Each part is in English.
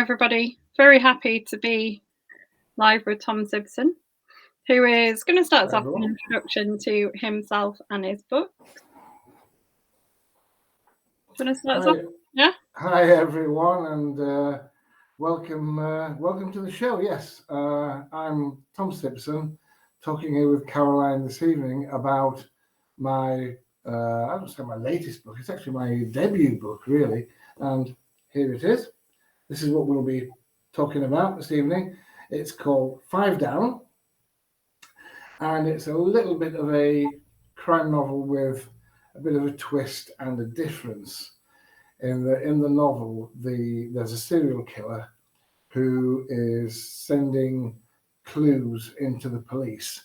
everybody. Very happy to be live with Tom Sibson, who is going to start us Hi, off with an introduction to himself and his book. Do you want to start us off? Yeah. Hi everyone, and welcome to the show. Yes, I'm Tom Sibson, talking here with Caroline this evening about my I don't say my latest book. It's actually my debut book, really. And here it is. This is what we'll be talking about this evening. It's called Five Down, and it's a little bit of a crime novel with a bit of a twist and a difference. In the novel, there's a serial killer who is sending clues into the police,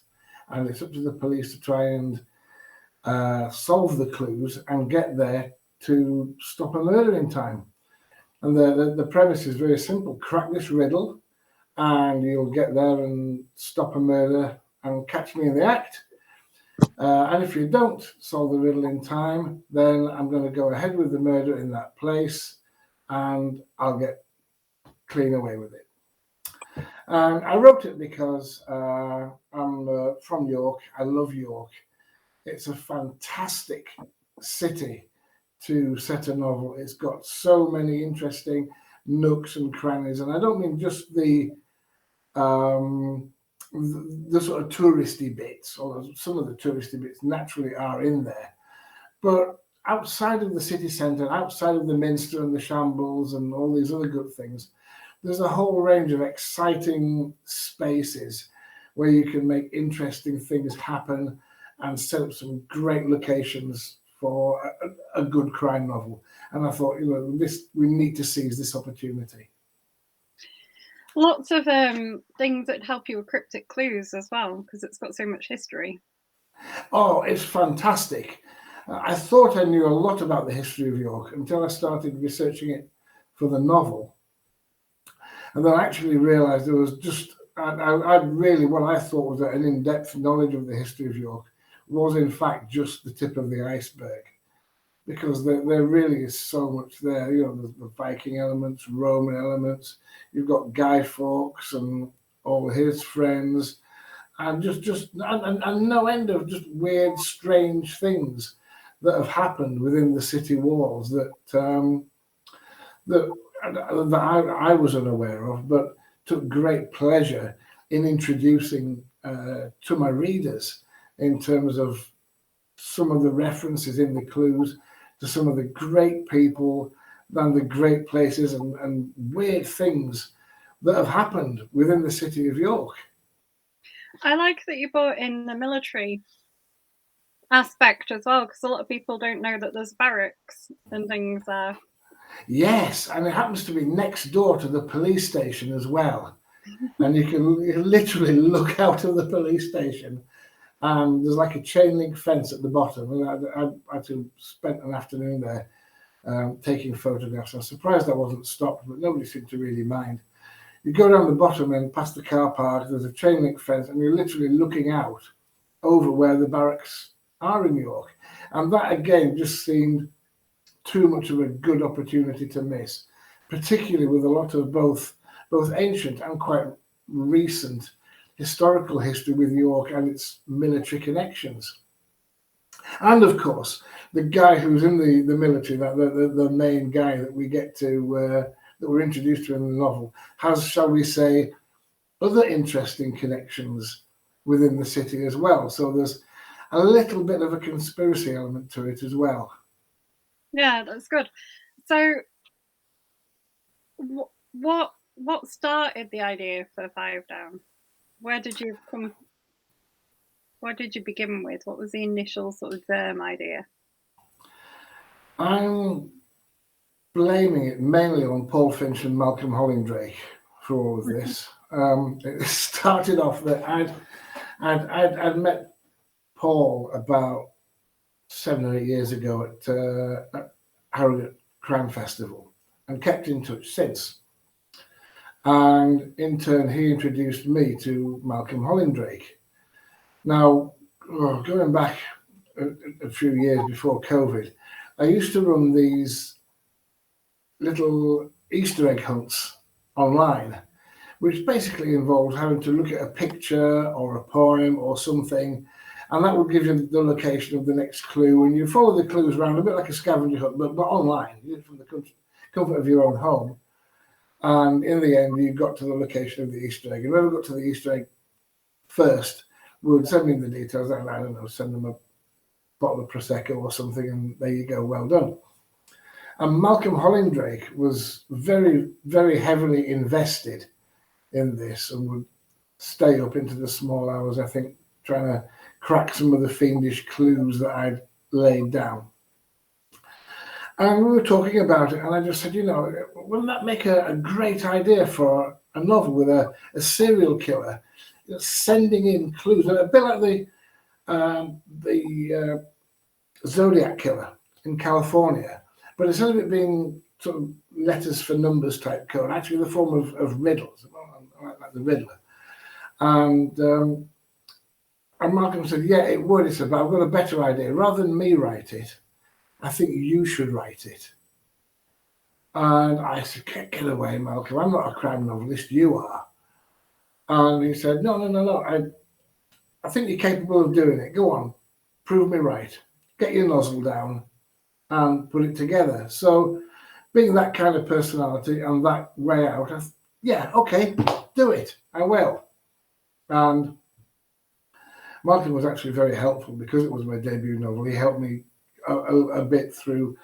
and it's up to the police to try and solve the clues and get there to stop a murder in time. And the premise is very simple: crack this riddle, and you'll get there and stop a murder and catch me in the act. And if you don't solve the riddle in time, then I'm going to go ahead with the murder in that place and I'll get clean away with it. And I wrote it because I'm from York. I love York. It's a fantastic city to set a novel. It's got so many interesting nooks and crannies. And I don't mean just the sort of touristy bits, although some of the touristy bits naturally are in there. But outside of the city centre, outside of the Minster and the Shambles and all these other good things, there's a whole range of exciting spaces where you can make interesting things happen and set up some great locations for a good crime novel. And I thought, we need to seize this opportunity. Lots of things that help you with cryptic clues as well, because it's got so much history. Oh, it's fantastic. I thought I knew a lot about the history of York until I started researching it for the novel. And then I actually realized there was I really, what I thought was an in-depth knowledge of the history of York was in fact just the tip of the iceberg. Because there really is so much there. There's the Viking elements, Roman elements. You've got Guy Fawkes and all his friends, and and no end of just weird, strange things that have happened within the city walls that I was unaware of, but took great pleasure in introducing to my readers in terms of some of the references in the clues to some of the great people and the great places and weird things that have happened within the city of York. I like that you brought in the military aspect as well, because a lot of people don't know that there's barracks and things there. Yes, and it happens to be next door to the police station as well. And you can literally look out of the police station, and there's like a chain link fence at the bottom. And I actually spent an afternoon there taking photographs. I'm surprised I wasn't stopped, but nobody seemed to really mind. You go down the bottom and past the car park, there's a chain link fence, and you're literally looking out over where the barracks are in York. And that again just seemed too much of a good opportunity to miss, particularly with a lot of both ancient and quite recent historical history with York and its military connections. And of course, the guy who's in the military, the main guy that we get to, that we're introduced to in the novel, has, shall we say, other interesting connections within the city as well. So there's a little bit of a conspiracy element to it as well. Yeah, that's good. So what started the idea for Five Down? Where did you begin with? What was the initial sort of idea? I'm blaming it mainly on Paul Finch and Malcolm Hollingdrake for all of this. It started off that I'd met Paul about 7 or 8 years ago at Harrogate Crime Festival and kept in touch since. And in turn, he introduced me to Malcolm Hollingdrake. Now, going back a few years before COVID, I used to run these little Easter egg hunts online, which basically involves having to look at a picture or a poem or something, and that will give you the location of the next clue. And you follow the clues around a bit like a scavenger hunt, but online, from the comfort of your own home. And in the end, you got to the location of the Easter egg. And whoever got to the Easter egg first would send me the details, and I don't know, send them a bottle of Prosecco or something, and there you go, well done. And Malcolm Hollingdrake was very, very heavily invested in this and would stay up into the small hours, I think, trying to crack some of the fiendish clues that I'd laid down. And we were talking about it, and I just said, wouldn't that make a great idea for a novel with a serial killer sending in clues, a bit like the Zodiac Killer in California, but instead of it being sort of letters for numbers type code, actually the form of riddles, like the Riddler. And Malcolm said, yeah, it would. He said, but I've got a better idea. Rather than me write it, I think you should write it. And I said, get away, Malcolm. I'm not a crime novelist. You are. And he said, no. I think you're capable of doing it. Go on. Prove me right. Get your nozzle down and put it together. So being that kind of personality and that way out, yeah, okay, do it. I will. And Martin was actually very helpful because it was my debut novel. He helped me a bit through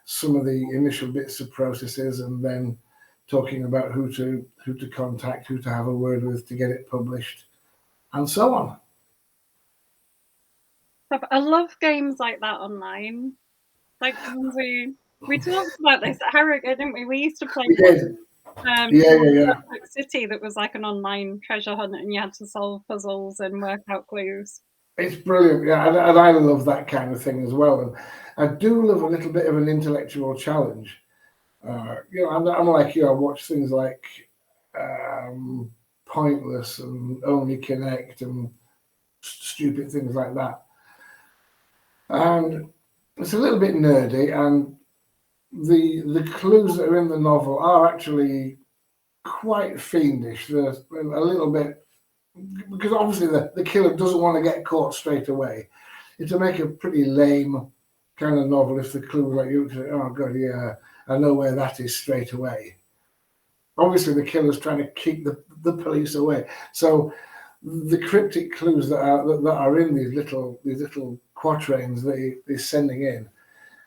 some of the initial bits of processes, and then talking about who to contact, who to have a word with to get it published, and so on. I love games like that online. Like we talked about this at Harrogate, didn't we? We used to play. We did. Yeah. City that was like an online treasure hunt, and you had to solve puzzles and work out clues. It's brilliant, yeah, and I love that kind of thing as well. And I do love a little bit of an intellectual challenge. I'm like you. I watch things like Pointless and Only Connect and stupid things like that. And it's a little bit nerdy, and the clues that are in the novel are actually quite fiendish. They're a little bit, because obviously the killer doesn't want to get caught straight away. It'll make a pretty lame kind of novel if the clue like you say, oh god, yeah, I know where that is straight away. Obviously the killer's trying to keep the police away. So the cryptic clues that are in these little quatrains that he's sending in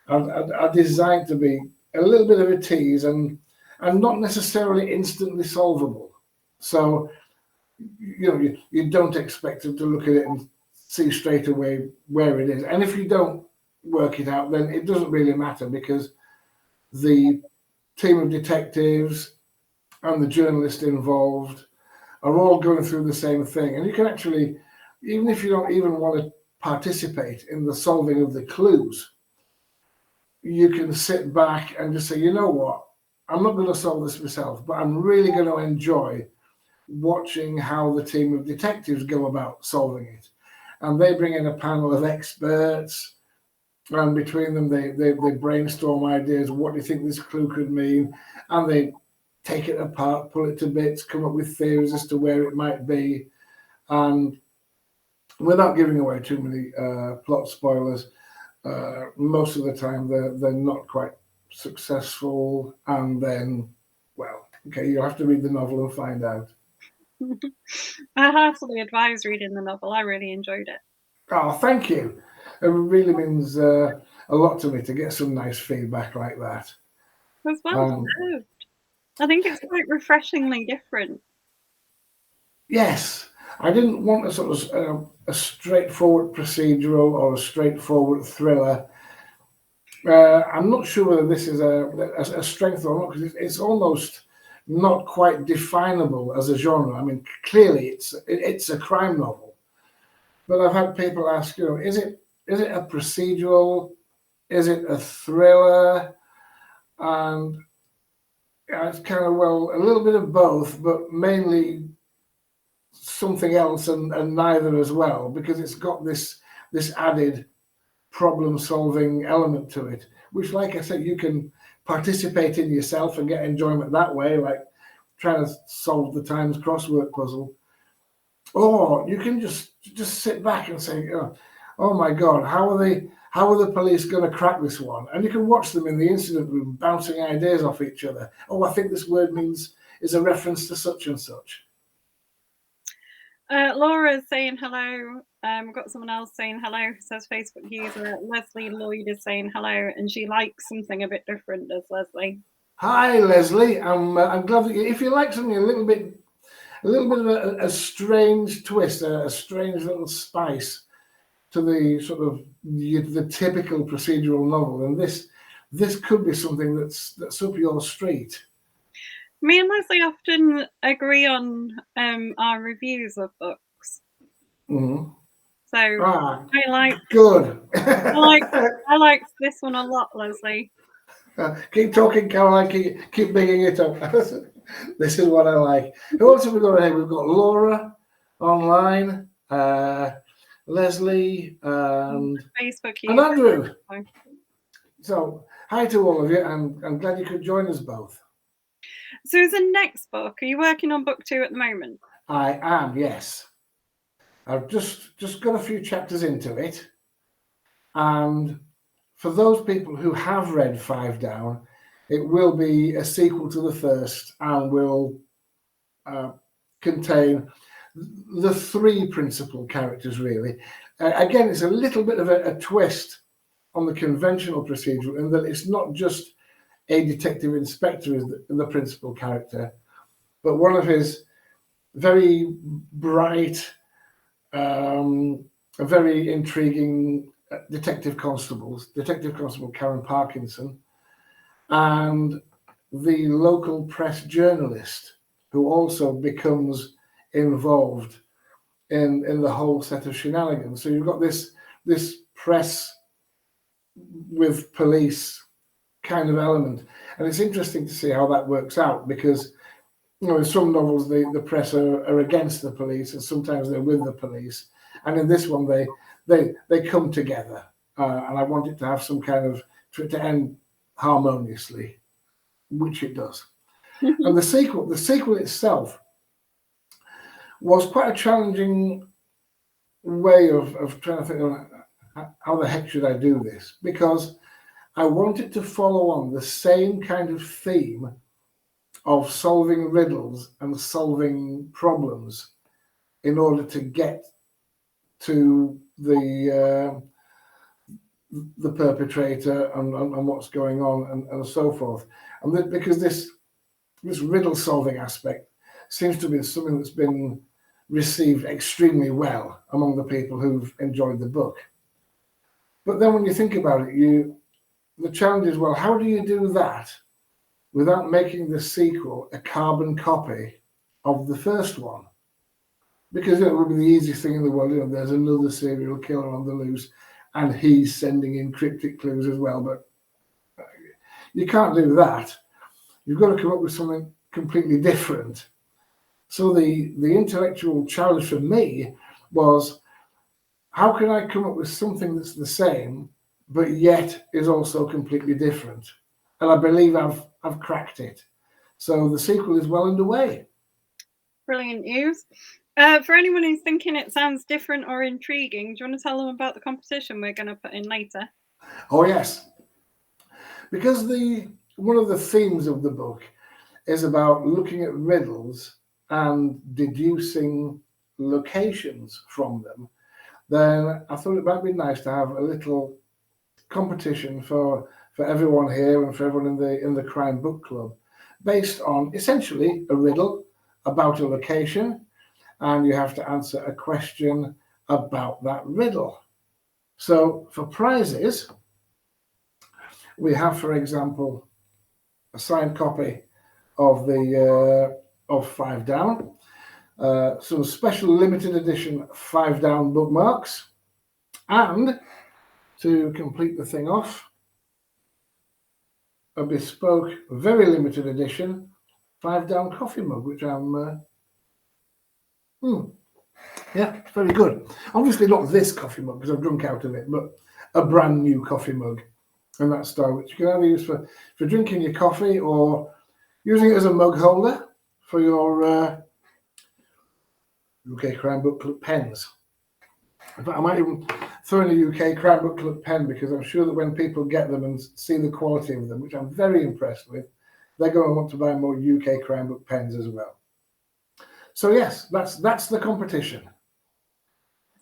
are designed to be a little bit of a tease and not necessarily instantly solvable. So you don't expect them to look at it and see straight away where it is. And if you don't work it out, then it doesn't really matter, because the team of detectives and the journalist involved are all going through the same thing. And you can actually, even if you don't even want to participate in the solving of the clues, you can sit back and just say, you know what, I'm not going to solve this myself, but I'm really going to enjoy watching how the team of detectives go about solving it. And they bring in a panel of experts, and between them they brainstorm ideas. What do you think this clue could mean? And they take it apart, pull it to bits, come up with theories as to where it might be. And without giving away too many plot spoilers, most of the time they're not quite successful. And then, well, okay, you'll have to read the novel and find out. I heartily advise reading the novel. I really enjoyed it. Oh, thank you. It really means a lot to me to get some nice feedback like that. As well. I think it's quite refreshingly different. Yes, I didn't want a sort of a straightforward procedural or a straightforward thriller. I'm not sure whether this is a strength or not, because it's almost not quite definable as a genre. I mean, clearly it's a crime novel, but I've had people ask, is it a procedural? Is it a thriller? And it's kind of, well, a little bit of both, but mainly something else and neither as well, because it's got this added problem-solving element to it, which, like I said, you can participate in yourself and get enjoyment that way, like trying to solve the Times crossword puzzle. Or you can just sit back and say, oh my God, how are the police going to crack this one? And you can watch them in the incident room bouncing ideas off each other. Oh, I think this word is a reference to such and such. Laura's saying hello. We've got someone else saying hello. Says Facebook user Leslie Lloyd is saying hello, and she likes something a bit different, does Leslie? Hi, Leslie. I'm glad that if you like something a little bit of a strange twist, a strange little spice to the sort of the typical procedural novel, and this could be something that's up your street. Me and Leslie often agree on our reviews of books. Mm-hmm. So I like good. I like this one a lot, Leslie. Keep talking, Caroline. Keep bigging it up. This is what I like. Who else have we got here? We've got Laura online, Leslie, and Facebook and Andrew. So hi to all of you, and I'm glad you could join us both. So is the next book, are you working on book 2 at the moment? I am, yes. I've just got a few chapters into it, and for those people who have read Five Down, it will be a sequel to the first and will contain the 3 principal characters, really. Again, it's a little bit of a twist on the conventional procedural in that it's not just a detective inspector is the principal character, but one of his very bright, very intriguing Detective Constable Karen Parkinson, and the local press journalist who also becomes involved in the whole set of shenanigans. So you've got this press with police kind of element, and it's interesting to see how that works out, because in some novels the press are against the police and sometimes they're with the police, and in this one they come together, and I want it to have some kind of to end harmoniously, which it does. And the sequel itself was quite a challenging way of trying to think of how the heck should I do this, because I wanted to follow on the same kind of theme of solving riddles and solving problems in order to get to the perpetrator and what's going on and so forth. And because this riddle solving aspect seems to be something that's been received extremely well among the people who've enjoyed the book. But then when you think about it, the challenge is, well, how do you do that without making the sequel a carbon copy of the first one? Because it would be the easiest thing in the world. There's another serial killer on the loose, and he's sending in cryptic clues as well. But you can't do that. You've got to come up with something completely different. So the intellectual challenge for me was, how can I come up with something that's the same, but yet is also completely different? And I believe I've cracked it. So the sequel is well underway. Brilliant news. For anyone who's thinking it sounds different or intriguing, do you want to tell them about the competition we're going to put in later? Oh, yes. Because one of the themes of the book is about looking at riddles and deducing locations from them, then I thought it might be nice to have a little competition for everyone here and for everyone in the Crime Book Club, based on essentially a riddle about a location, and you have to answer a question about that riddle. So for prizes, we have, for example, a signed copy of of Five Down, some special limited edition Five Down bookmarks, and to complete the thing off, a bespoke, very limited edition Five Down coffee mug, which I'm yeah, very good. Obviously not this coffee mug because I've drunk out of it, but a brand new coffee mug in that style, which you can either use for drinking your coffee or using it as a mug holder for your UK Crime Book Club pens. In fact, I might even throw in a UK Crime Book Club pen, because I'm sure that when people get them and see the quality of them, which I'm very impressed with, they're going to want to buy more UK Crime Book pens as well. So yes, that's the competition.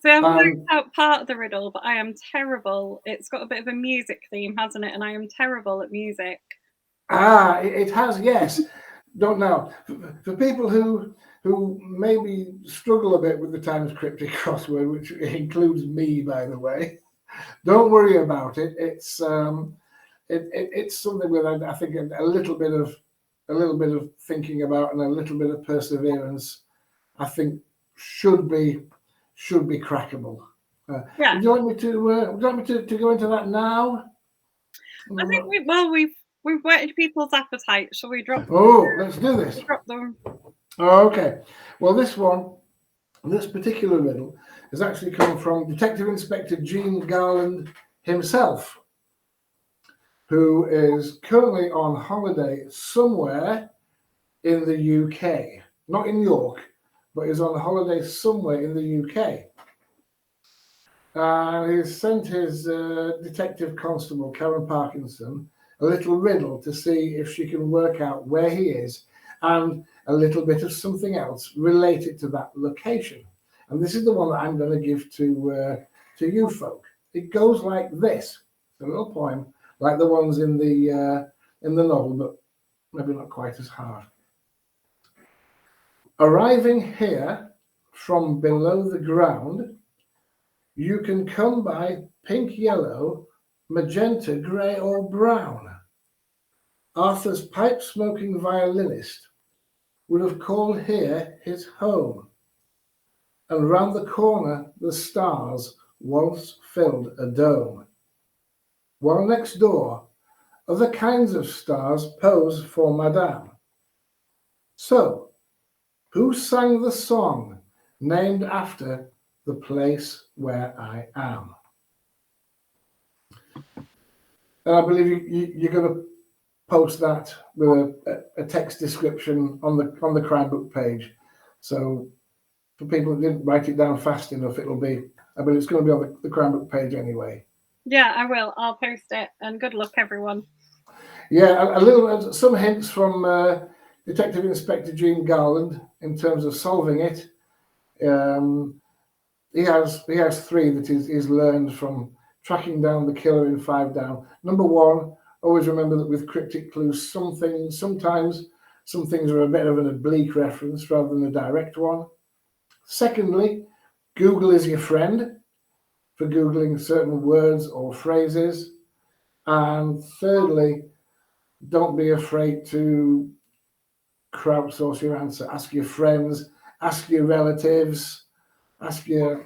So I've worked out part of the riddle, but I am terrible. It's got a bit of a music theme, hasn't it? And I am terrible at music. It has, yes. Don't know. For people who maybe struggle a bit with the Times Cryptic crossword, which includes me, by the way, don't worry about it. It's something with, I think, a little bit of thinking about and a little bit of perseverance, I think should be crackable. Yeah. Would you like me to go into that now? I think we've whetted people's appetite. Shall we drop? Oh, let's do this. Drop them. Okay. Well, this particular riddle has actually come from Detective Inspector Gene Garland himself, who is currently on holiday somewhere in the UK, not in York, but is on holiday somewhere in the UK. He's sent his detective constable, Karen Parkinson, a little riddle to see if she can work out where he is, and a little bit of something else related to that location. And this is the one that I'm going to give to you folk. It goes like this. It's a little poem, like the ones in the novel, but maybe not quite as hard. Arriving here from below the ground, you can come by pink, yellow, magenta, grey, or brown. Arthur's pipe-smoking violinist would have called here his home, and round the corner the stars once filled a dome, while next door other kinds of stars pose for Madame. So, who sang the song named after the place where I am? And I believe you're going to post that with a text description on the crime book page. So for people that didn't write it down fast enough, it'll be, I mean, it's going to be on the crime book page anyway. Yeah, I will. I'll post it. And good luck, everyone. Yeah, a little, some hints from Detective Inspector Gene Garland in terms of solving it. He has three that he's learned from tracking down the killer in 5 Down. Number one, always remember that with cryptic clues, sometimes some things are a bit of an oblique reference rather than a direct one. Secondly, Google is your friend for Googling certain words or phrases. And thirdly, don't be afraid to crowdsource your answer. Ask your friends, ask your relatives, ask your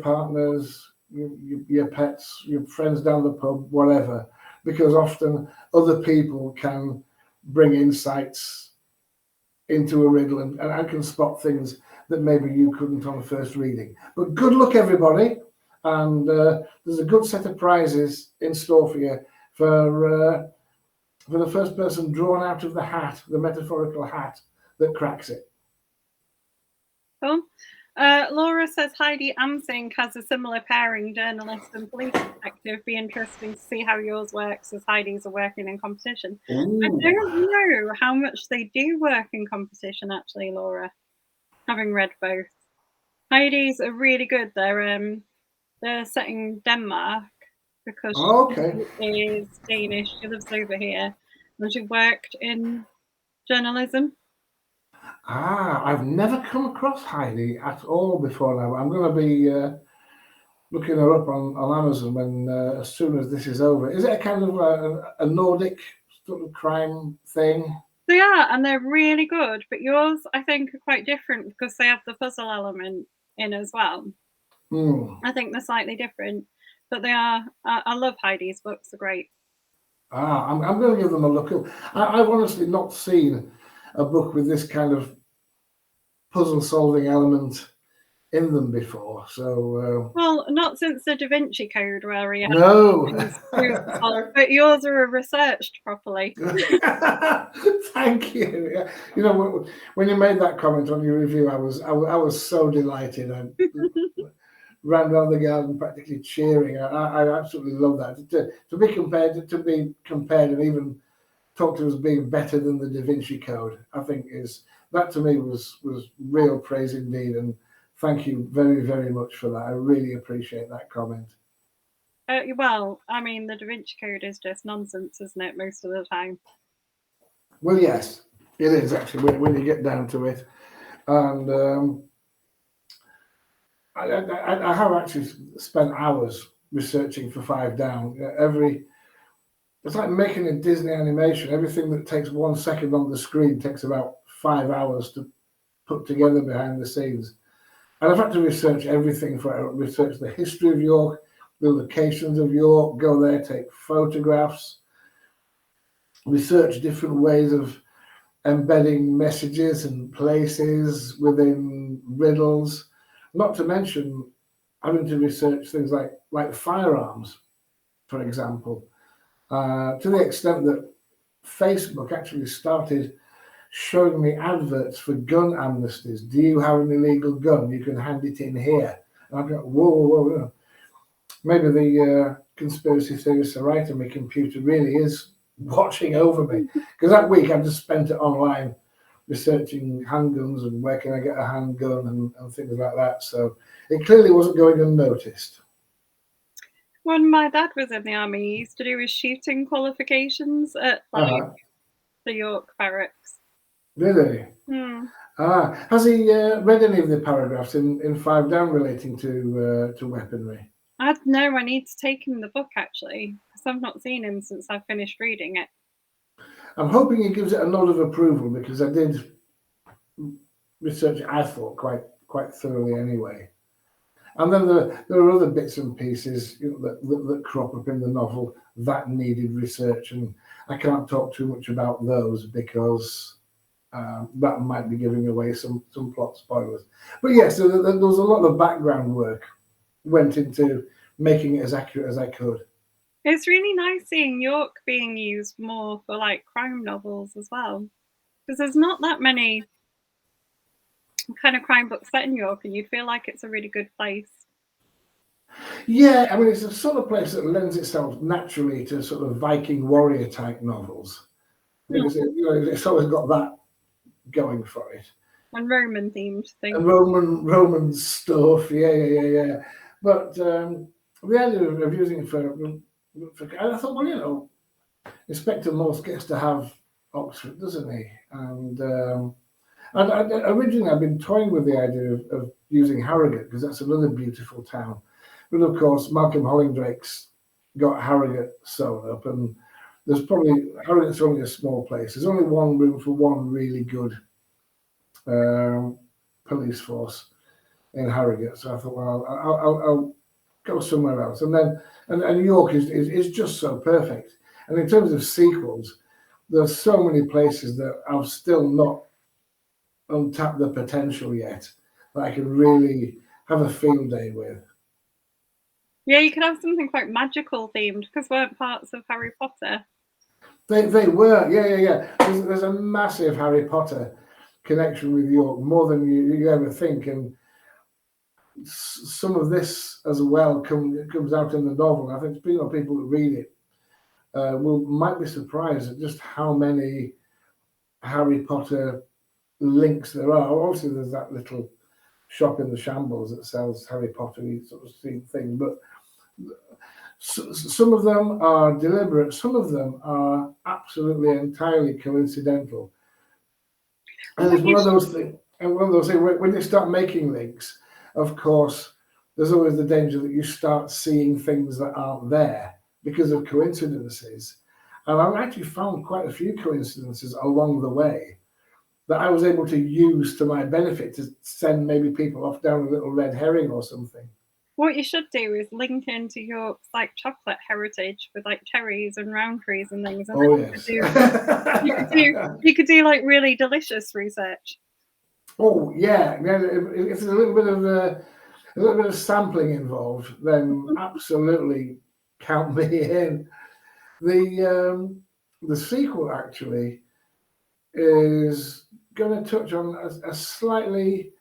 partners, your pets, your friends down the pub, whatever, because often other people can bring insights into a riddle and can spot things that maybe you couldn't on first reading. But good luck, everybody, and there's a good set of prizes in store for you for the first person drawn out of the hat, the metaphorical hat that cracks it. Cool. Laura says Heidi Amsink has a similar pairing, journalist and police detective. Be interesting to see how yours works as Heidi's are working in competition. Ooh. I don't know how much they do work in competition, actually, Laura, having read both. Heidi's are really good. They're set in Denmark because she is Danish. She lives over here and she worked in journalism. I've never come across Heidi at all before now. I'm going to be looking her up on Amazon when as soon as this is over. Is it a kind of a Nordic sort of crime thing? They are, and they're really good. But yours, I think, are quite different because they have the puzzle element in as well. I think they're slightly different, but they are. I love Heidi's books; they're great. I'm going to give them a look. I've honestly not seen a book with this kind of puzzle solving element in them before. So well, not since the Da Vinci Code, where he had no. things to solve, but yours are researched properly. Thank you. Yeah. You know, when you made that comment on your review, I was so delighted. I ran around the garden practically cheering. I absolutely love that. To be compared, and even talked to as being better than the Da Vinci Code, I think that to me was real praise indeed. And thank you very, very much for that. I really appreciate that comment. Well, I mean, the Da Vinci Code is just nonsense, isn't it, most of the time? Well, yes, it is actually when you get down to it. And I have actually spent hours researching for Five Down. It's like making a Disney animation. Everything that takes 1 second on the screen takes about 5 hours to put together behind the scenes. And I've had to research everything research the history of York, the locations of York, go there, take photographs, research different ways of embedding messages and places within riddles, not to mention having to research things like firearms, for example, to the extent that Facebook actually started showing me adverts for gun amnesties. Do you have an illegal gun? You can hand it in here. And I'm going, whoa. Maybe the conspiracy theorists are right and my computer really is watching over me. Because that week I've just spent it online researching handguns and where can I get a handgun and things like that. So it clearly wasn't going unnoticed. When my dad was in the army, he used to do his shooting qualifications at the York barracks. Really? Hmm. Has he read any of the paragraphs in Five Down relating to weaponry? No, I need to take him the book actually, because I've not seen him since I finished reading it. I'm hoping he gives it a nod of approval because I did research it, I thought, quite thoroughly anyway. And then there are other bits and pieces that crop up in the novel that needed research, and I can't talk too much about those because that might be giving away some plot spoilers. But yes, there was a lot of background work went into making it as accurate as I could. It's really nice seeing York being used more for like crime novels as well, because there's not that many kind of crime books set in York, and you'd feel like it's a really good place. Yeah, I mean, it's a sort of place that lends itself naturally to sort of Viking warrior type novels because it's always got that going for it. And Roman themed things. And Roman stuff, yeah. But the idea of using it for I thought, well, Inspector Morse gets to have Oxford, doesn't he? And originally I'd been toying with the idea of using Harrogate because that's another beautiful town. But of course, Malcolm Hollingdrake's got Harrogate sewn up, and there's probably Harrogate's only a small place. There's only one room for one really good police force in Harrogate. So I thought, well, I'll go somewhere else. And then and York is just so perfect. And in terms of sequels, there's so many places that I've still not untapped the potential yet that I can really have a field day with. Yeah, you could have something quite magical themed because weren't parts of Harry Potter. They were, yeah. There's a massive Harry Potter connection with York, more than you ever think, and some of this as well comes out in the novel. I think people that read it might be surprised at just how many Harry Potter links there are. Obviously, there's that little shop in the Shambles that sells Harry Potter sort of thing, but some of them are deliberate. Some of them are absolutely entirely coincidental. And it's one of those things. And one of those things when you start making links, of course, there's always the danger that you start seeing things that aren't there because of coincidences. And I've actually found quite a few coincidences along the way that I was able to use to my benefit to send maybe people off down a little red herring or something. What you should do is link into York's like chocolate heritage with like cherries and roundtrees and things. And oh yes. you could do like really delicious research. Oh yeah, if there's a little bit of sampling involved, then absolutely count me in. The sequel actually is going to touch on a slightly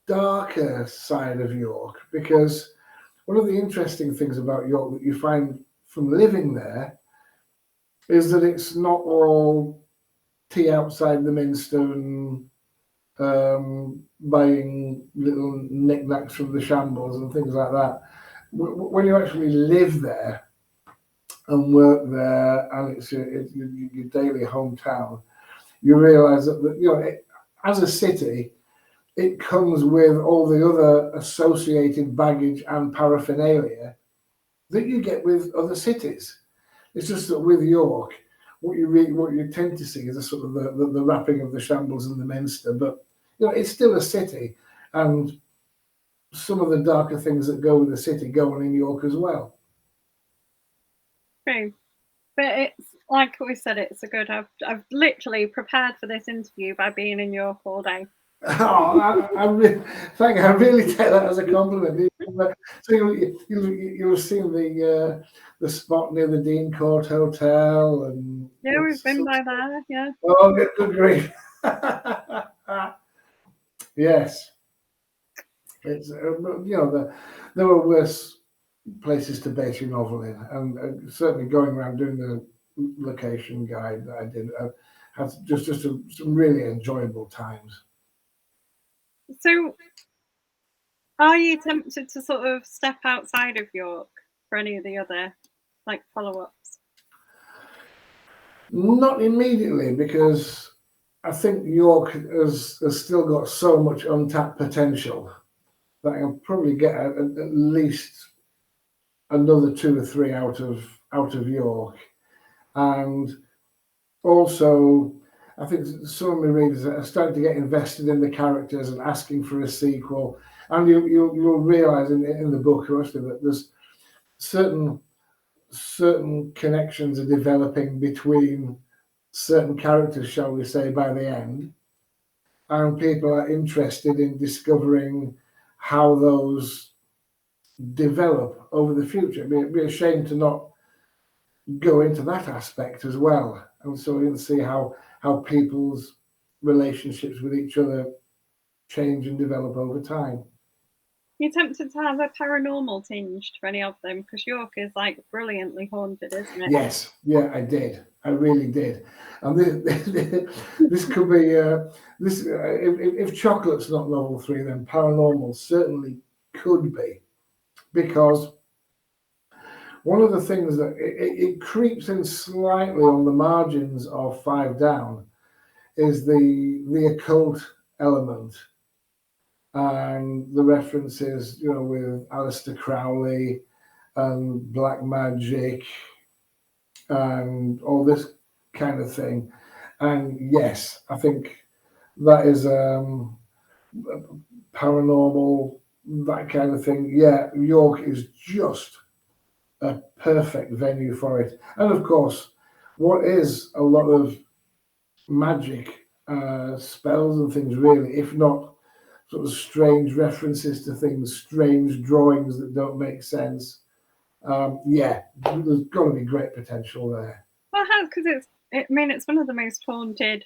darker side of York, because one of the interesting things about York that you find from living there is that it's not all tea outside the minster and buying little knickknacks from the shambles and things like that. When you actually live there and work there, and it's your daily hometown, you realise that as a city, it comes with all the other associated baggage and paraphernalia that you get with other cities. It's just that with York, what you tend to see is a sort of the wrapping of the shambles and the minster, but it's still a city, and some of the darker things that go with the city go on in York as well. True. But it's like we said, it's a good. I've literally prepared for this interview by being in York all day. Oh, I really take that as a compliment. So you've seen the spot near the Dean Court Hotel, and Yeah, we've been by there. Yeah. oh, good grief! Yes, it's there were worse places to base your novel in, and certainly going around doing the location guide that I did, I had some really enjoyable times. So, are you tempted to sort of step outside of York for any of the other follow-ups? Not immediately, because I think York has still got so much untapped potential that I'll probably get at least another 2 or 3 out of York. And also, I think some of my readers are starting to get invested in the characters and asking for a sequel. And you'll realise in the book, actually, that there's certain connections are developing between certain characters, shall we say, by the end, and people are interested in discovering how those develop over the future. It'd be a shame to not go into that aspect as well, and so we can see how people's relationships with each other change and develop over time. You tempted to have a paranormal tinge for any of them, because York is brilliantly haunted, isn't it? Yes, yeah, I did. I really did. And this could be this. If Chocolate's not novel 3, then Paranormal certainly could be, because one of the things that it creeps in slightly on the margins of 5 Down is the occult element, and the references, with Aleister Crowley and black magic and all this kind of thing. And yes, I think that is paranormal, that kind of thing. Yeah, York is just a perfect venue for it. And of course, what is a lot of magic spells and things, really, if not sort of strange references to things, strange drawings that don't make sense. Yeah, there's got to be great potential there. Well, it has, because it's one of the most haunted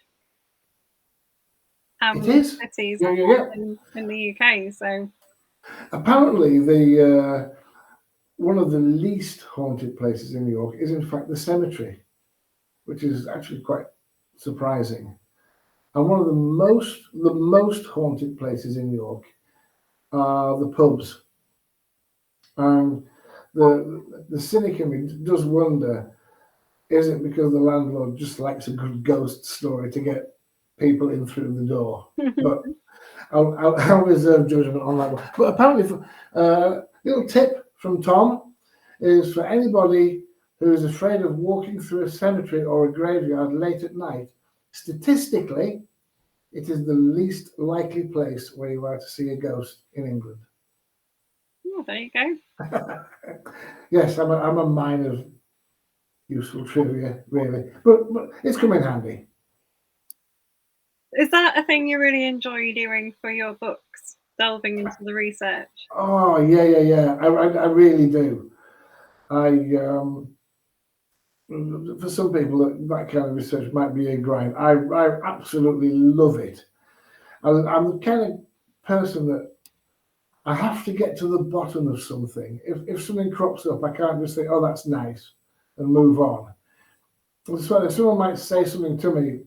It is. cities Yeah. in the UK. So apparently, the one of the least haunted places in New York is, in fact, the cemetery, which is actually quite surprising. And one of the most haunted places in New York are the pubs. And the cynic in me does wonder, is it because the landlord just likes a good ghost story to get people in through the door? But I'll reserve judgment on that one. But apparently, little tip from Tom is, for anybody who is afraid of walking through a cemetery or a graveyard late at night, statistically, it is the least likely place where you are to see a ghost in England. oh, there you go. Yes, I'm a mine of useful trivia, really, but it's come in handy. Is that a thing you really enjoy doing for your books, delving into the research? Oh yeah. I really do. I for some people that kind of research might be a grind. I absolutely love it. I'm the kind of person that I have to get to the bottom of something. If something crops up, I can't just say, "Oh, that's nice," and move on. So if someone might say something to me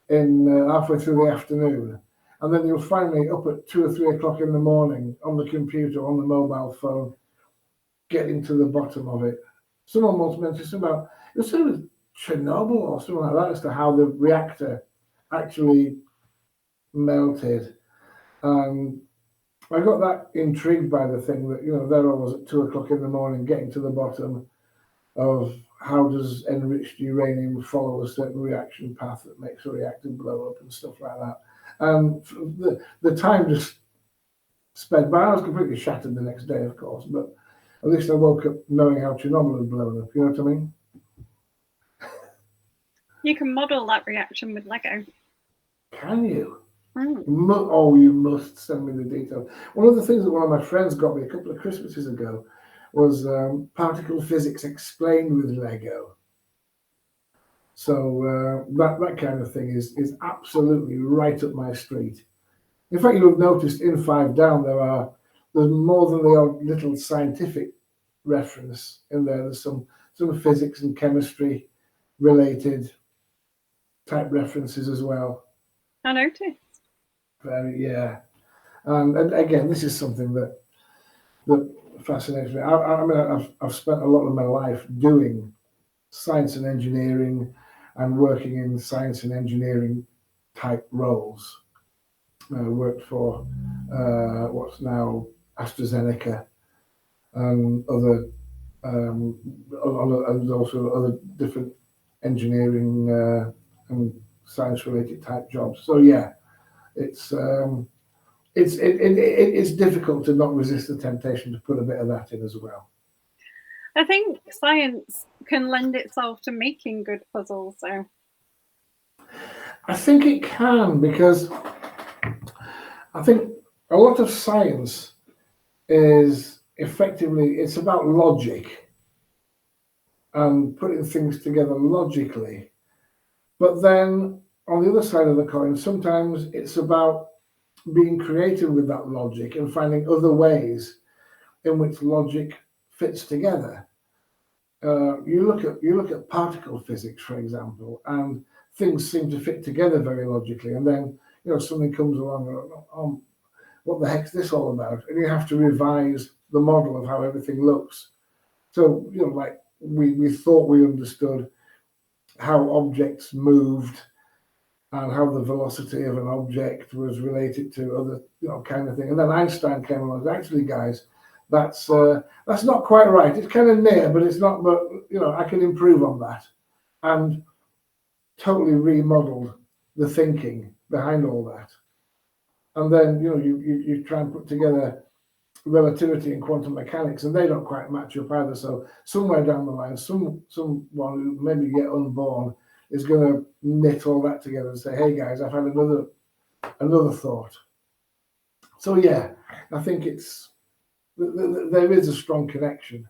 in halfway through the afternoon, and then you'll find me up at 2 or 3 o'clock in the morning on the computer, on the mobile phone, getting to the bottom of it. Someone once mentioned something about it was sort of Chernobyl or something like that as to how the reactor actually melted. And I got that intrigued by the thing that, there I was at 2 o'clock in the morning getting to the bottom of how does enriched uranium follow a certain reaction path that makes a reactor blow up and stuff like that. And the time just sped by. I was completely shattered the next day, of course, but at least I woke up knowing how Chernobyl had blown up. You know what I mean? You can model that reaction with Lego. Can you? Mm. Oh, you must send me the details. One of the things that one of my friends got me a couple of Christmases ago was particle physics explained with Lego. So that kind of thing is absolutely right up my street. In fact, you'll have noticed in Five Down there's more than the odd little scientific reference in there. There's some physics and chemistry related type references as well. I noticed. Yeah, and again, this is something that fascinates me. I mean, I've spent a lot of my life doing science and engineering and working in science and engineering type roles. I worked for what's now AstraZeneca and and also other different engineering and science related type jobs. So yeah, it's it's difficult to not resist the temptation to put a bit of that in as well. I think science can lend itself to making good puzzles, so I think it can because I think a lot of science is effectively it's about logic and putting things together logically. But then on the other side of the coin, sometimes it's about being creative with that logic and finding other ways in which logic fits together. You look at particle physics, for example, and things seem to fit together very logically, and then something comes along and what the heck's this all about? And you have to revise the model of how everything looks. So like we thought we understood how objects moved and how the velocity of an object was related to other kind of thing. And then Einstein came along. Actually, guys, that's not quite right. It's kind of near, but it's not. But I can improve on that, and totally remodeled the thinking behind all that. And then you try and put together relativity and quantum mechanics, and they don't quite match up either. So somewhere down the line, someone who maybe yet unborn is going to knit all that together and say, "Hey guys, I've had another thought." So yeah, I think there is a strong connection.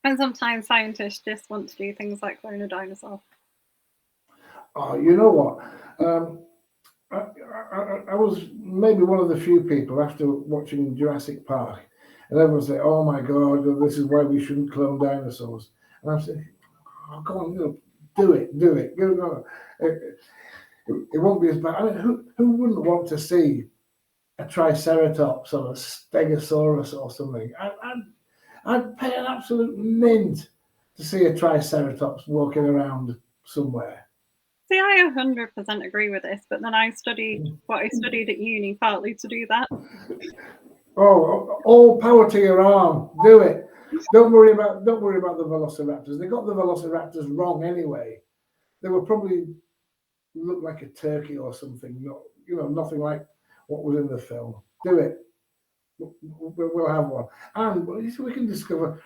and sometimes scientists just want to do things like clone a dinosaur. Oh, you know what? I was maybe one of the few people after watching Jurassic Park, and everyone say, "Oh my God, this is why we shouldn't clone dinosaurs." And I'm saying, "Oh, come on, do it. Go. It won't be as bad." I mean, who wouldn't want to see a Triceratops or a Stegosaurus or something? I'd pay an absolute mint to see a Triceratops walking around somewhere. See, I 100% agree with this, but then I studied what I studied at uni partly to do that. Oh, all power to your arm. Do it. Don't worry about the velociraptors. They got the velociraptors wrong anyway. They were probably looked like a turkey or something. Nothing like what was in the film. Do it. We'll have one, and we can discover.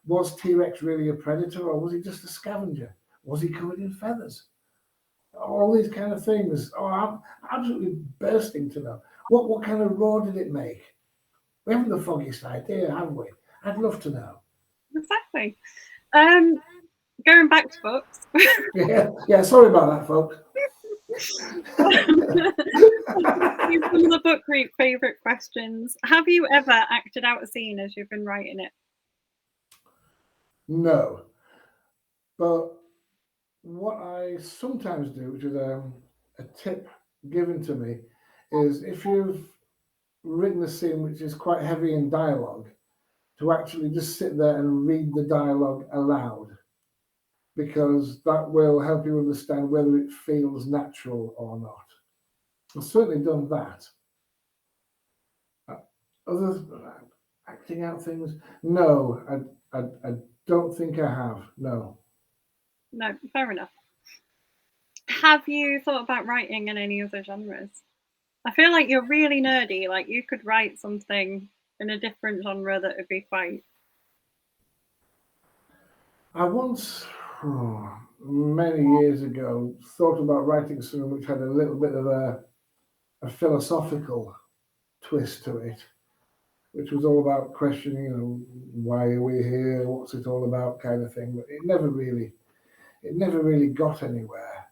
Was T-Rex really a predator, or was he just a scavenger? Was he covered in feathers? all these kind of things. Oh, I'm absolutely bursting to know. What kind of raw did it make? We haven't the foggiest idea, have we? I'd love to know. Exactly. Going back to books. Yeah. Sorry about that, folks. Some of the book group favorite questions. Have you ever acted out a scene as you've been writing it? No, but what I sometimes do, which is a tip given to me, is if you've written a scene which is quite heavy in dialogue, to actually just sit there and read the dialogue aloud, because that will help you understand whether it feels natural or not. I've certainly done that. Other acting out things, no, I don't think I have. No. No, fair enough. Have you thought about writing in any other genres? I feel like you're really nerdy. Like you could write something in a different genre that would be quite. I once, many years ago, thought about writing something which had a little bit of a philosophical twist to it, which was all about questioning, why are we here? What's it all about, kind of thing. But it never really got anywhere.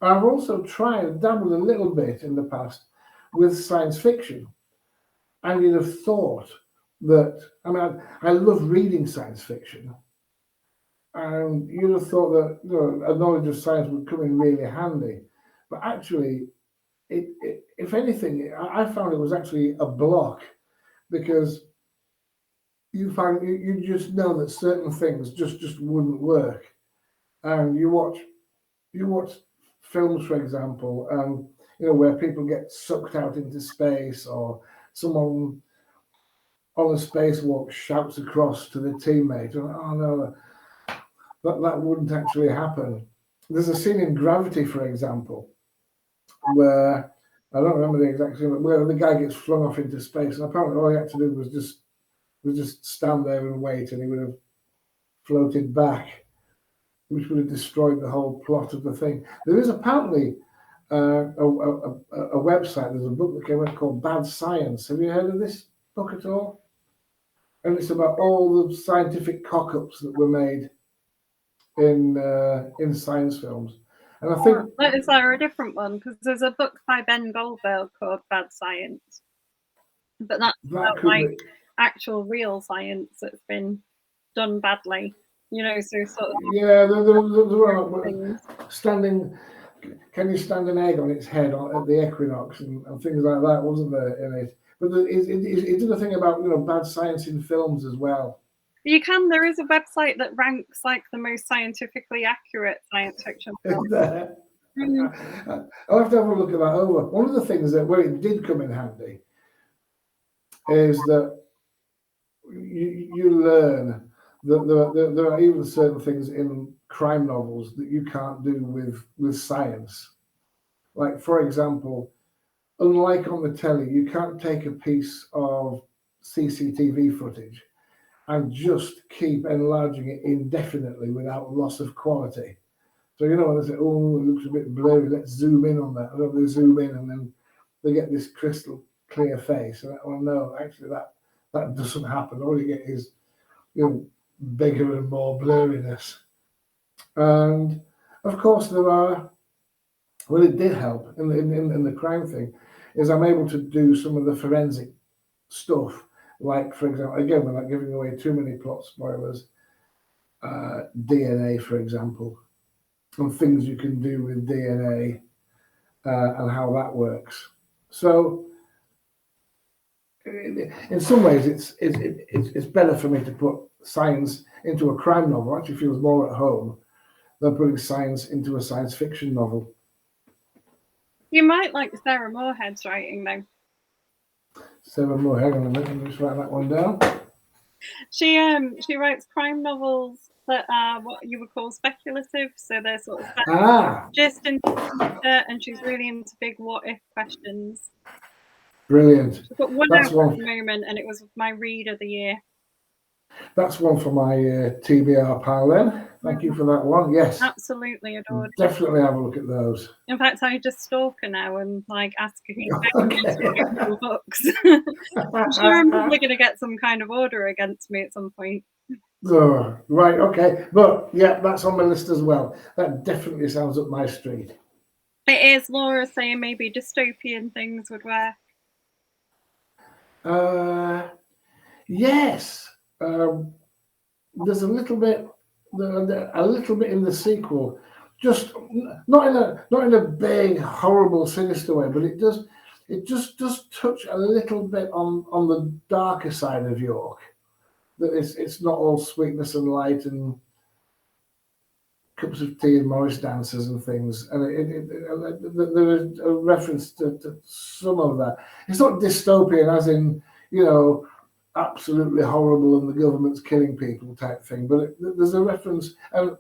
I've also tried, dabbled a little bit in the past with science fiction, and you'd have thought that. I mean, I love reading science fiction, and you'd have thought that a knowledge of science would come in really handy. But actually, if anything, I found it was actually a block, because you just know that certain things just wouldn't work. And you watch films, for example, where people get sucked out into space, or someone on a spacewalk shouts across to the teammate, and oh no, that wouldn't actually happen. There's a scene in Gravity, for example, where I don't remember the exact scene, but where the guy gets flung off into space, and apparently all he had to do was just stand there and wait, and he would have floated back, which would have destroyed the whole plot of the thing. There is apparently a website. There's a book that came out called Bad Science. Have you heard of this book at all? And it's about all the scientific cock-ups that were made in science films. And I think Is there a different one? Because there's a book by Ben Goldberg called Bad Science, but that's about like actual real science that's been done badly. So sort of. Yeah, the standing. Can you stand an egg on its head at the equinox and things like that? Wasn't there in it? But it did a thing about bad science in films as well. You can. There is a website that ranks like the most scientifically accurate science fiction film. I'll have to have a look at that over. One of the things that where it did come in handy is that you learn that there are even certain things in crime novels that you can't do with science. Like, for example, unlike on the telly, you can't take a piece of CCTV footage and just keep enlarging it indefinitely without loss of quality. So, when they say, oh, it looks a bit blurry, let's zoom in on that. And they zoom in, and then they get this crystal clear face. And well, no, actually, that doesn't happen. All you get is, bigger and more blurriness. And of course, there are. Well, it did help in the crime thing, is I'm able to do some of the forensic stuff. Like, for example, again, we're not giving away too many plot spoilers. DNA, for example, and things you can do with DNA and how that works. So, in some ways, it's better for me to put science into a crime novel. It actually feels more at home than putting science into a science fiction novel. You might like Sarah Moorhead's writing, though. Sarah Moore, hang on a minute, let me just write that one down. She writes crime novels that are what you would call speculative, so they're sort of just into the and she's really into big what if questions. Brilliant. She's got one out at the moment, and it was my read of the year. That's one for my TBR pile then. Thank you for that one. Yes. Absolutely adored. Definitely have a look at those. In fact, I just stalk her now and like ask her who's Okay. your books. I'm sure I'm probably going to get some kind of order against me at some point. Oh, right, okay. But yeah, that's on my list as well. That definitely sounds up my street. It is. Laura saying maybe dystopian things would work. Yes. There's a little bit in the sequel, just not in a big, horrible, sinister way, but it just does touch a little bit on the darker side of York. That it's not all sweetness and light and cups of tea and Morris dancers and things. And there is a reference to some of that. It's not dystopian, as in, you know, absolutely horrible and the government's killing people type thing, but there's a reference. And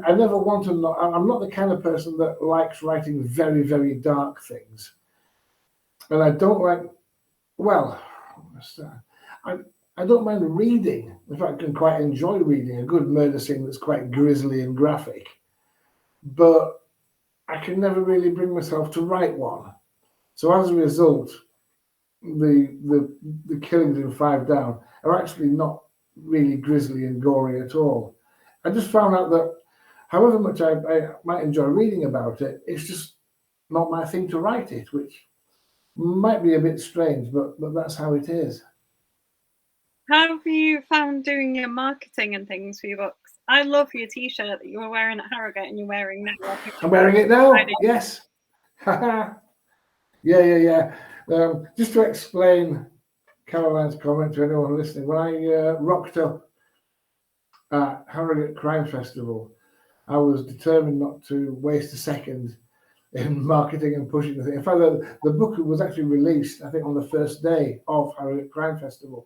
I never want to know. I'm not the kind of person that likes writing very, very dark things. And I don't like, well, I don't mind reading. In fact, I can quite enjoy reading a good murder scene that's quite grisly and graphic. But I can never really bring myself to write one. So as a result, the killings in Five Down are actually not really grisly and gory at all. I just found out that however much I might enjoy reading about it, it's just not my thing to write it, which might be a bit strange, but that's how it is. How have you found doing your marketing and things for your books? I love your T-shirt that you were wearing at Harrogate and you're wearing now. I'm wearing it now. Yes. Yeah. Just to explain Caroline's comment to anyone listening, when I rocked up at Harrogate Crime Festival, I was determined not to waste a second in marketing and pushing the thing. In fact, the book was actually released, I think, on the first day of Harrogate Crime Festival.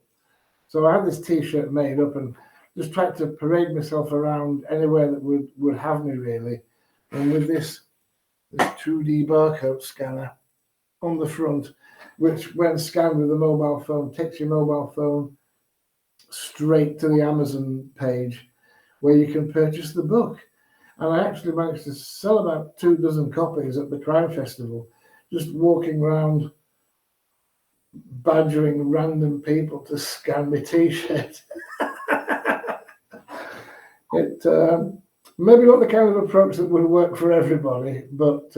So I had this T-shirt made up and just tried to parade myself around anywhere that would have me, really. And with this 2D barcode scanner on the front, which when scanned with a mobile phone, takes your mobile phone straight to the Amazon page where you can purchase the book. And I actually managed to sell about 24 copies at the Crime Festival, just walking around badgering random people to scan my T-shirt. It maybe not the kind of approach that would work for everybody, but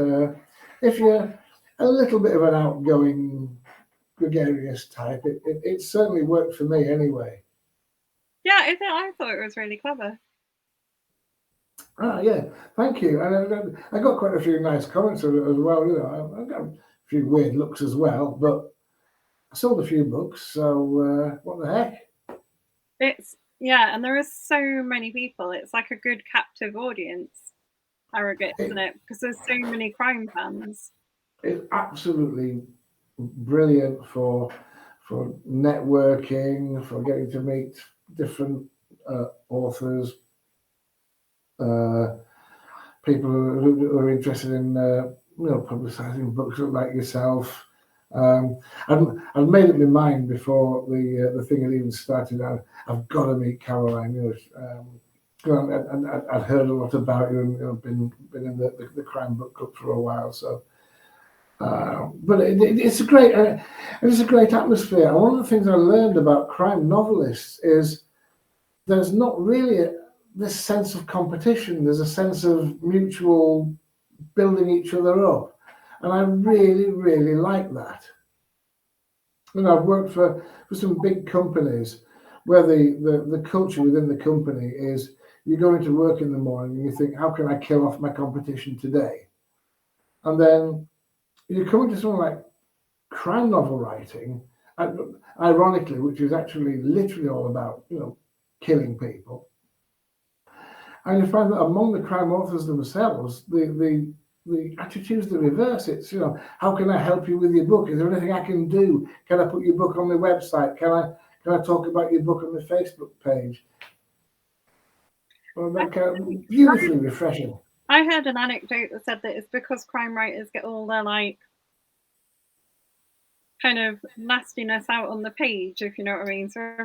if you're a little bit of an outgoing, gregarious type, it certainly worked for me anyway. Yeah, I thought it was really clever. Yeah, thank you. And I got quite a few nice comments of it as well. You know, I got a few weird looks as well, but I sold a few books, so what the heck? And there are so many people. It's like a good captive audience, Harrogate, isn't it? Because there's so many crime fans. It's absolutely brilliant for networking, for getting to meet different authors, people who are interested in publicising books like yourself. I've made up my mind before the thing had even started. I've got to meet Caroline. And I'd heard a lot about you, and been in the crime book club for a while. So, but it's a great atmosphere. And one of the things I learned about crime novelists is there's not really this sense of competition. There's a sense of mutual building each other up, and I really, really like that. I've worked for some big companies where the culture within the company is you go into work in the morning and you think, how can I kill off my competition today? And then you come into something like crime novel writing, ironically, which is actually literally all about killing people. And you find that among the crime authors themselves, the attitude's the reverse. It's, how can I help you with your book? Is there anything I can do? Can I put your book on the website? Can I talk about your book on the Facebook page? Well, that kind of beautifully refreshing. I heard an anecdote that said that it's because crime writers get all their kind of nastiness out on the page, if you know what I mean. So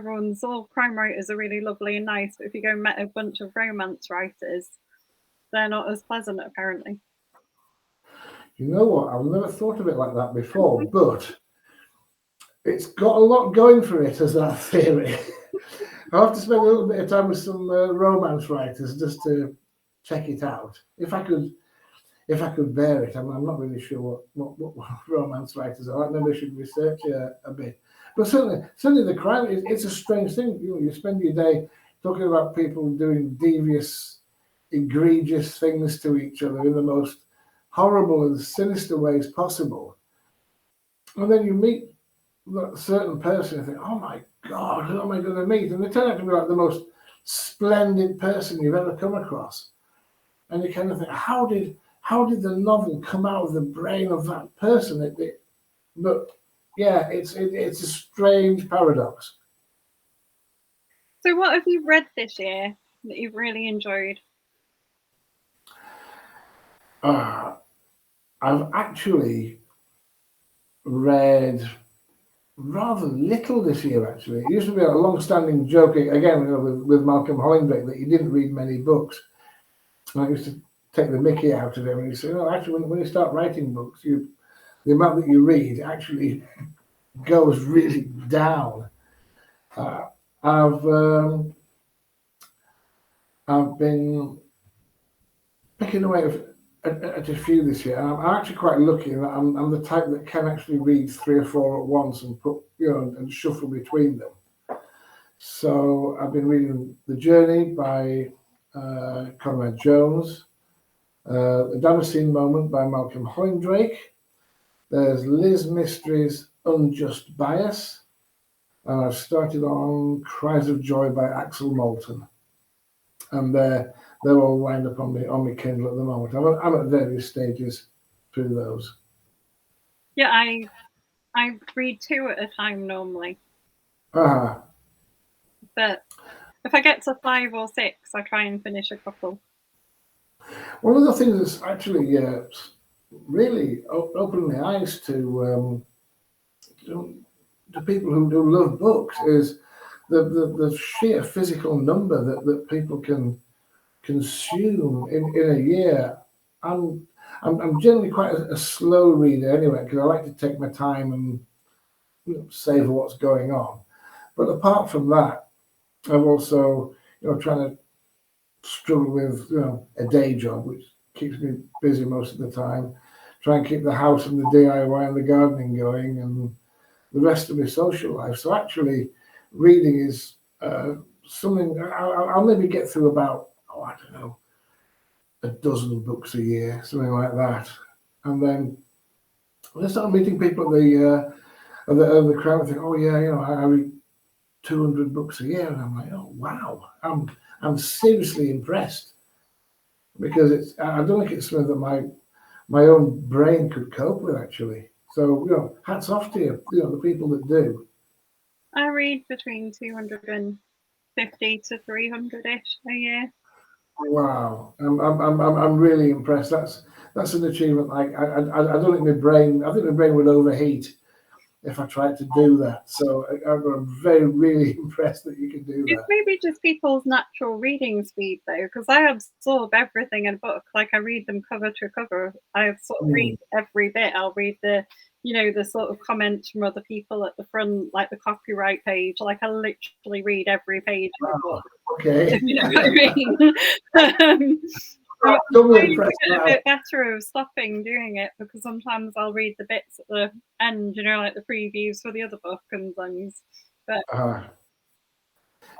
all crime writers are really lovely and nice, but if you go and met a bunch of romance writers, they're not as pleasant apparently. You know what? I've never thought of it like that before, but it's got a lot going for it as that theory. I'll have to spend a little bit of time with some romance writers just to check it out. If I could bear it. I'm not really sure what romance writers are like. Maybe I should research a bit. But certainly the crime, it's a strange thing. You spend your day talking about people doing devious, egregious things to each other in the most horrible and sinister ways possible. And then you meet that certain person and think, oh my God, who am I going to meet? And they turn out to be like the most splendid person you've ever come across. And you kind of think, how did the novel come out of the brain of that person? But yeah, it's a strange paradox. So what have you read this year that you've really enjoyed? I've actually read rather little this year, actually. It used to be a long-standing joke, again, with Malcolm Hollingbeck, that he didn't read many books. And I used to take the mickey out of him, and he said, "No, actually, when you start writing books, the amount that you read actually goes really down." I've been picking away at a few this year. I'm actually quite lucky in that I'm the type that can actually read 3 or 4 at once and put and shuffle between them. So I've been reading The Journey by Conrad Jones, The Damascene Moment by Malcolm Hoyndrake. There's Liz Mystery's Unjust Bias, and I've started on Cries of Joy by Axel Moulton, and they're all lined up on my Kindle at the moment. I'm at various stages through those. Yeah, I read 2 at a time normally. But if I get to 5 or 6, I try and finish a couple. One of the things that's actually really opened my eyes to people who love books is the sheer physical number that people can consume in a year. I'm generally quite a slow reader anyway, because I like to take my time and savor what's going on. But apart from that, I'm also trying to struggle with a day job, which keeps me busy most of the time. Try and keep the house and the DIY and the gardening going, and the rest of my social life. So actually, reading is something I'll maybe get through about, I don't know, a dozen books a year, something like that. And then when I start meeting people at the crowd, I think, oh yeah, I read 200 books a year, and I'm like, oh wow, I'm seriously impressed, because I don't think it's something that my own brain could cope with, actually. So hats off to you, the people that do. I read between 250 to 300-ish a year. Wow, I'm really impressed. That's an achievement. I don't think my brain. I think my brain would overheat if I tried to do that. So I'm really impressed that you can do that. It's maybe just people's natural reading speed, though, because I absorb everything in a book. Like, I read them cover to cover. I sort of read every bit. I'll read the sort of comments from other people at the front, like the copyright page. Like, I literally read every page of the book. Okay. You know what I mean? I'm getting a bit better of stopping doing it, because sometimes I'll read the bits at the end, like the previews for the other book and things. But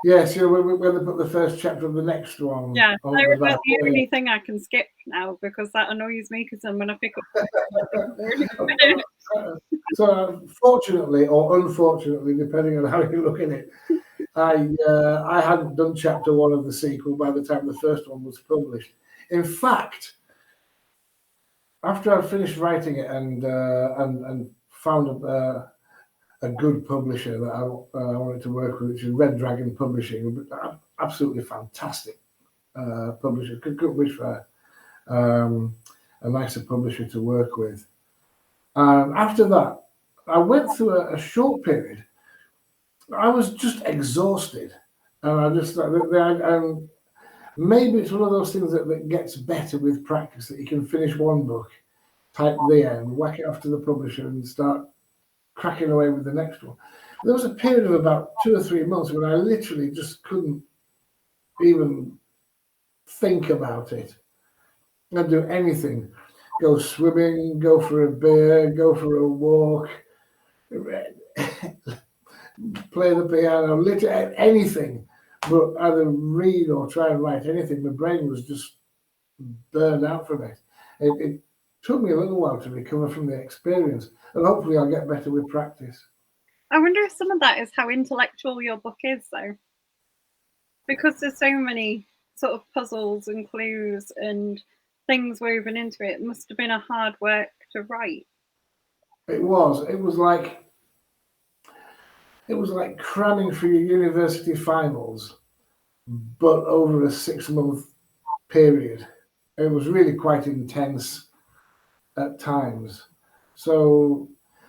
yes, when they put the first chapter of the next one. Yeah, that's the only thing I can skip now, because that annoys me, because then when I pick up so fortunately or unfortunately, depending on how you look at it, I hadn't done chapter 1 of the sequel by the time the first one was published. In fact, after I finished writing it and found a good publisher that I wanted to work with, which is Red Dragon Publishing, absolutely fantastic publisher. Couldn't wish for a nicer publisher to work with. After that, I went through a short period. I was just exhausted, and I just and maybe it's one of those things that gets better with practice. That you can finish one book, type the end, whack it off to the publisher, and start cracking away with the next one. There was a period of about 2 or 3 months when I literally just couldn't even think about it. I'd do anything. Go swimming, go for a beer, go for a walk, play the piano, literally anything. But either read or try and write anything. My brain was just burned out from it. It took me a little while to recover from the experience, and hopefully I'll get better with practice. I wonder if some of that is how intellectual your book is, though, because there's so many sort of puzzles and clues and things woven into it. It must have been a hard work to write. It was. It was like cramming for your university finals, but over a 6-month period. It was really quite intense at times. So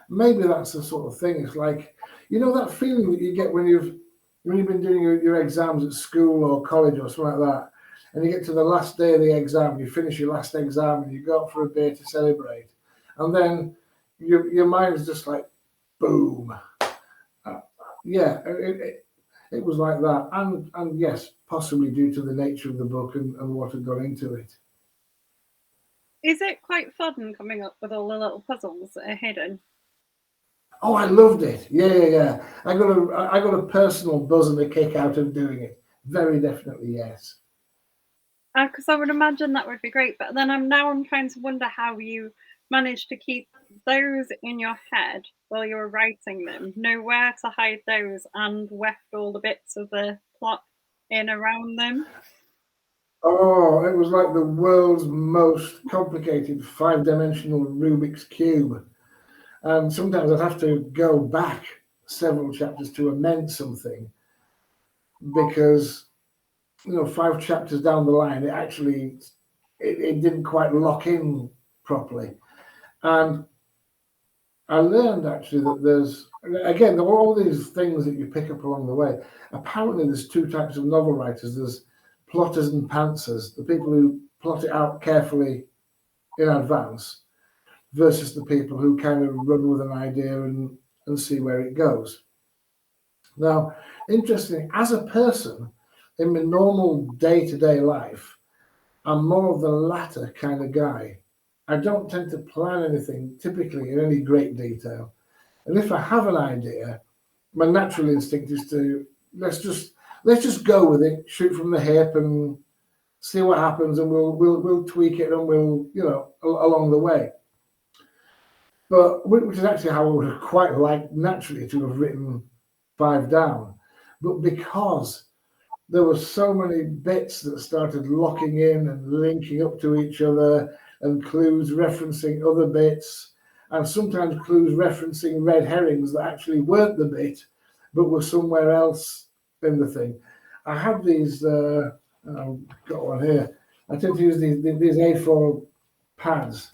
maybe that's the sort of thing. It's like, you know, that feeling that you get when you've been doing your exams at school or college or something like that, and you get to the last day of the exam, you finish your last exam, and you go out for a beer to celebrate, and then your mind's just like, boom. Yeah, it was like that, and yes, possibly due to the nature of the book and what had gone into it. Is it quite fun coming up with all the little puzzles that are hidden? Oh, I loved it. Yeah. I got a personal buzz and a kick out of doing it. Very definitely, yes. Because I would imagine that would be great. But then I'm trying to wonder how you managed to keep those in your head while you were writing them, know where to hide those, and weft all the bits of the plot in around them. Oh, it was like the world's most complicated 5-dimensional Rubik's Cube. And sometimes I'd have to go back several chapters to amend something because, 5 chapters down the line, it didn't quite lock in properly. And I learned actually that there's, again, all these things that you pick up along the way. Apparently, there's 2 types of novel writers. There's plotters and pantsers, the people who plot it out carefully in advance, versus the people who kind of run with an idea and see where it goes. Now, interesting, as a person in my normal day-to-day life, I'm more of the latter kind of guy. I don't tend to plan anything typically in any great detail. And if I have an idea, my natural instinct is to let's just go with it, shoot from the hip, and see what happens, and we'll tweak it, and we'll along the way. But which is actually how I would have quite liked naturally to have written 5 down, but because there were so many bits that started locking in and linking up to each other, and clues referencing other bits, and sometimes clues referencing red herrings that actually weren't the bit, but were somewhere else in the thing. I have these, I've got one here. I tend to use these A4 pads,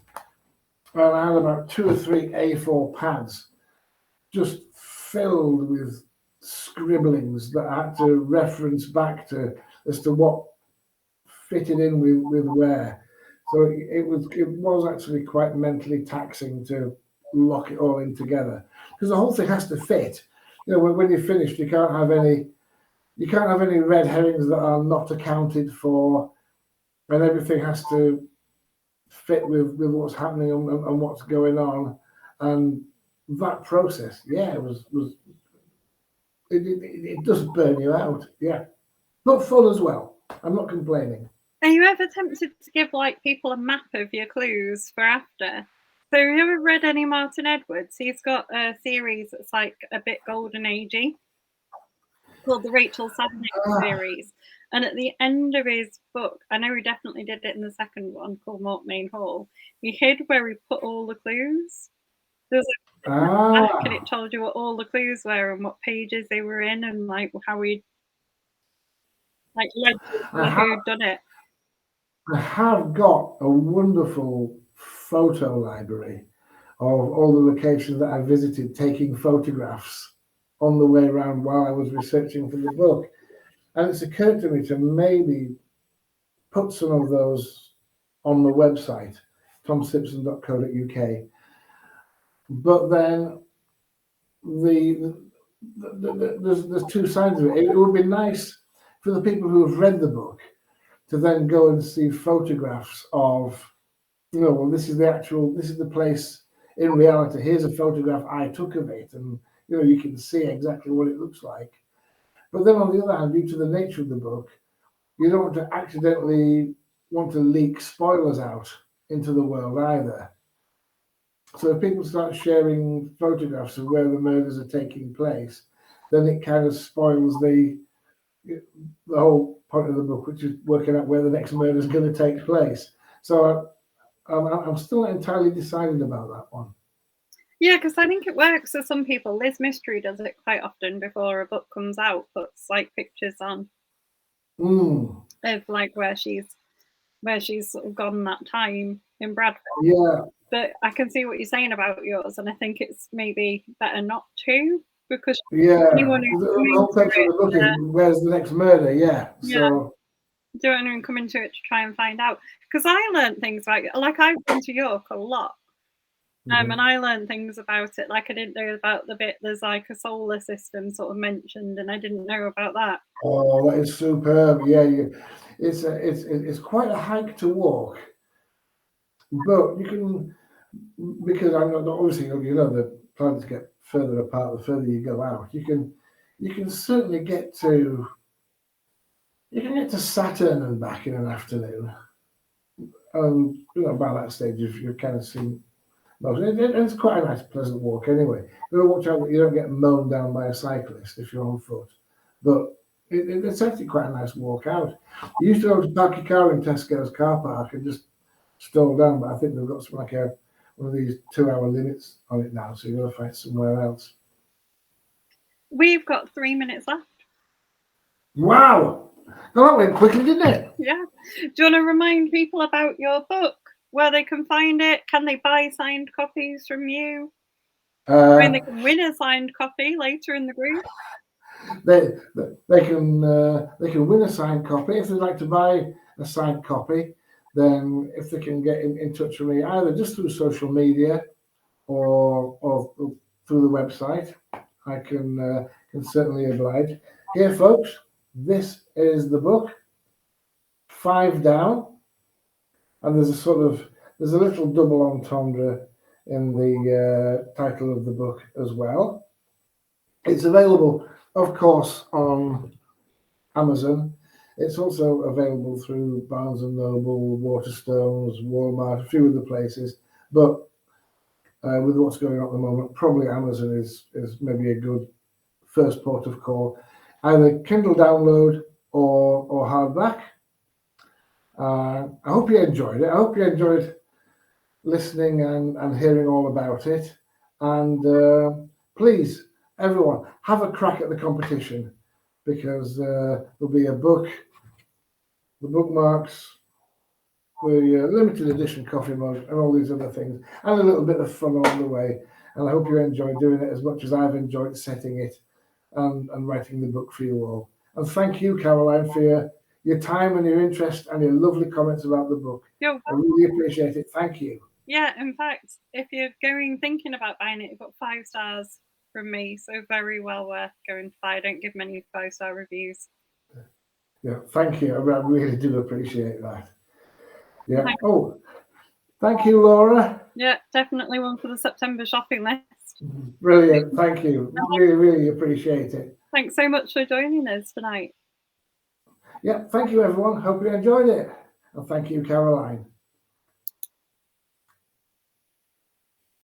and I had about 2 or 3 A4 pads just filled with scribblings that I had to reference back to as to what fitted in with where. So it was actually quite mentally taxing to lock it all in together, because the whole thing has to fit. When you're finished, you can't have any red herrings that are not accounted for, and everything has to fit with what's happening and what's going on. And that process, yeah, it does burn you out, yeah, but fun as well. I'm not complaining. Are you ever tempted to give people a map of your clues for after? So have you ever read any Martin Edwards? He's got a series that's like a bit golden agey called the Rachel Sadnick series. And at the end of his book, I know he definitely did it in the second one called Mortmain Hall, he hid where he put all the clues. There was back and it told you what all the clues were and what pages they were in, and how he led you to who'd done it. I have got a wonderful photo library of all the locations that I visited, taking photographs on the way around while I was researching for the book. And it's occurred to me to maybe put some of those on the website, tomsibson.co.uk. But then there's two sides of it. It would be nice for the people who have read the book to then go and see photographs of, well, this is the place in reality. Here's a photograph I took of it, and you can see exactly what it looks like. But then on the other hand, due to the nature of the book, you don't want to accidentally leak spoilers out into the world either. So if people start sharing photographs of where the murders are taking place, then it kind of spoils the whole point of the book, which is working out where the next murder is going to take place. So I'm still not entirely decided about that one. Yeah, because I think it works for some people. Liz Mystery does it quite often before a book comes out, puts like pictures on of like where she's sort of gone that time in Bradford. Yeah. But I can see what you're saying about yours, and I think it's maybe better not to, because anyone who's the whole purpose of the book is where's the next murder. Yeah. So don't anyone come into it to try and find out, because I learned things like I've been to York a lot. And I learned things about it, like I didn't know about the bit there's like a solar system sort of mentioned, and I didn't know about that. Oh, that is superb! Yeah, it's quite a hike to walk, but you can, because I'm not obviously the planets get further apart the further you go out. You can certainly get to Saturn and back in an afternoon, and by that stage you've kind of seen. It's quite a nice, pleasant walk anyway. You got to watch out that you don't get mown down by a cyclist if you're on foot. But it's actually quite a nice walk out. You used to go to park your car in Tesco's car park and just stroll down, but I think they've got some one of these 2-hour limits on it now, so you've got to find somewhere else. We've got 3 minutes left. Wow! Well, that went quickly, didn't it? Yeah. Do you want to remind people about your book? Where they can find it? Can they buy signed copies from you? They can win a signed copy later in the group. They can win a signed copy. If they'd like to buy a signed copy, then if they can get in touch with me either just through social media or through the website, I can certainly oblige. Here, folks, this is the book, 5 down. And there's a little double entendre in the title of the book as well. It's available, of course, on Amazon. It's also available through Barnes & Noble, Waterstones, Walmart, a few other places. But with what's going on at the moment, probably Amazon is maybe a good first port of call. Either Kindle download or hardback. I hope you enjoyed it. I hope you enjoyed listening and hearing all about it. And please, everyone, have a crack at the competition, because there'll be a book, the bookmarks, the limited edition coffee mug, and all these other things, and a little bit of fun along the way. And I hope you enjoy doing it as much as I've enjoyed setting it and writing the book for you all. And thank you, Caroline, for your time and your interest and your lovely comments about the book. I really appreciate it. Thank you. Yeah, in fact, if you're thinking about buying it, you've got 5 stars from me, so very well worth going to buy. I don't give many 5-star reviews. Yeah, thank you. I really do appreciate that. Yeah. Oh, thank you, Laura. Yeah, definitely one for the September shopping list. Brilliant. Thank you. Really, really appreciate it. Thanks so much for joining us tonight. Yeah, thank you, everyone. Hope you enjoyed it. And thank you, Caroline.